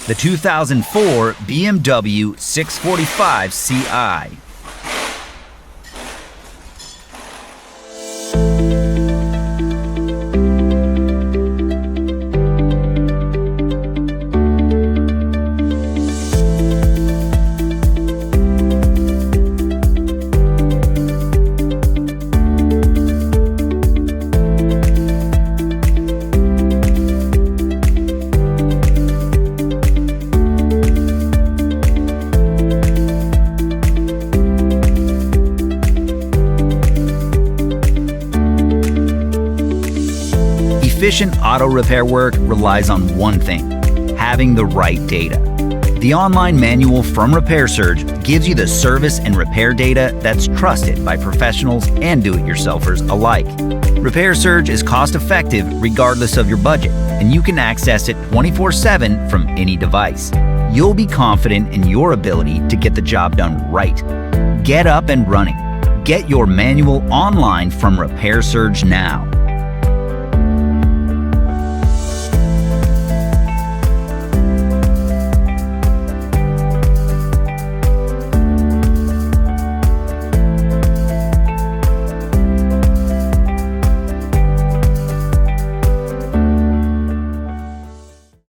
the 2004 BMW 645Ci. Efficient auto repair work relies on one thing: having the right data. The online manual from RepairSurge gives you the service and repair data that's trusted by professionals and do-it-yourselfers alike. RepairSurge is cost-effective regardless of your budget, and you can access it 24/7 from any device. You'll be confident in your ability to get the job done right. Get up and running. Get your manual online from RepairSurge now.